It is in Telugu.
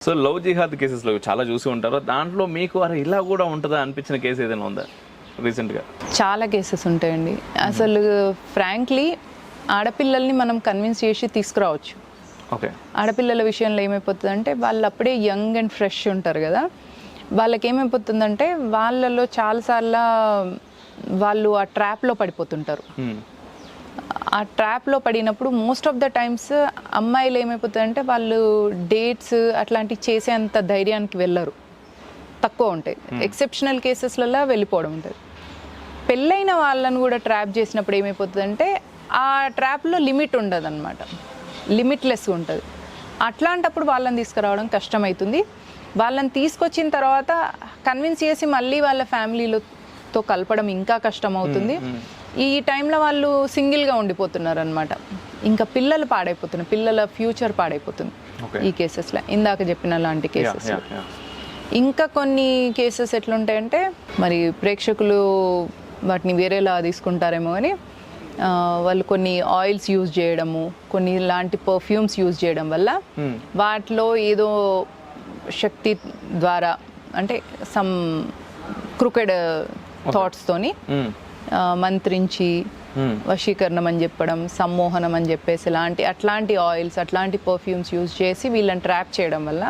సో లవ్ జిహాద్ కేసెస్లో చాలా చూసి ఉంటారు. దాంట్లో మీకు అరే ఇలా కూడా ఉంటుందా అనిపించిన కేసు ఏదైనా ఉందా రీసెంట్గా? చాలా కేసెస్ ఉంటాయండి. అసలు ఫ్రాంక్లీ ఆడపిల్లల్ని మనం కన్విన్స్ చేసి తీసుకురావచ్చు. ఓకే. ఆడపిల్లల విషయంలో ఏమైపోతుందంటే వాళ్ళు అప్పుడే యంగ్ అండ్ ఫ్రెష్ ఉంటారు కదా, వాళ్ళకి ఏమైపోతుందంటే వాళ్ళలో చాలాసార్లు వాళ్ళు ఆ ట్రాప్లో పడిపోతుంటారు. ఆ ట్రాప్లో పడినప్పుడు మోస్ట్ ఆఫ్ ద టైమ్స్ అమ్మాయిలు ఏమైపోతుందంటే వాళ్ళు డేట్స్ అట్లాంటివి చేసేంత ధైర్యానికి వెళ్ళరు, తక్కువ ఉంటాయి. ఎక్సెప్షనల్ కేసెస్లలో వెళ్ళిపోవడం ఉంటుంది. పెళ్ళైన వాళ్ళని కూడా ట్రాప్ చేసినప్పుడు ఏమైపోతుందంటే ఆ ట్రాప్లో లిమిట్ ఉండదు అనమాట, లిమిట్లెస్ ఉంటుంది. అట్లాంటప్పుడు వాళ్ళని తీసుకురావడం కష్టమవుతుంది. వాళ్ళని తీసుకొచ్చిన తర్వాత కన్విన్స్ చేసి మళ్ళీ వాళ్ళ ఫ్యామిలీతో కలపడం ఇంకా కష్టం అవుతుంది. ఈ టైంలో వాళ్ళు సింగిల్గా ఉండిపోతున్నారు అనమాట. ఇంకా పిల్లలు పాడైపోతున్నారు, పిల్లల ఫ్యూచర్ పాడైపోతుంది ఈ కేసెస్లో, ఇందాక చెప్పిన లాంటి కేసెస్. ఇంకా కొన్ని కేసెస్ ఎట్లుంటాయంటే మరి ప్రేక్షకులు వాటిని వేరేలా తీసుకుంటారేమో కానీ వాళ్ళు కొన్ని ఆయిల్స్ యూజ్ చేయడము, కొన్ని ఇలాంటి పర్ఫ్యూమ్స్ యూజ్ చేయడం వల్ల వాటిలో ఏదో శక్తి ద్వారా అంటే సమ్ క్రూకెడ్ థాట్స్తోని మంత్రించి వశీకరణం అని చెప్పడం, సమ్మోహనం అని చెప్పేసి అట్లాంటి ఆయిల్స్ అట్లాంటి పర్ఫ్యూమ్స్ యూజ్ చేసి వీళ్ళని ట్రాప్ చేయడం వల్ల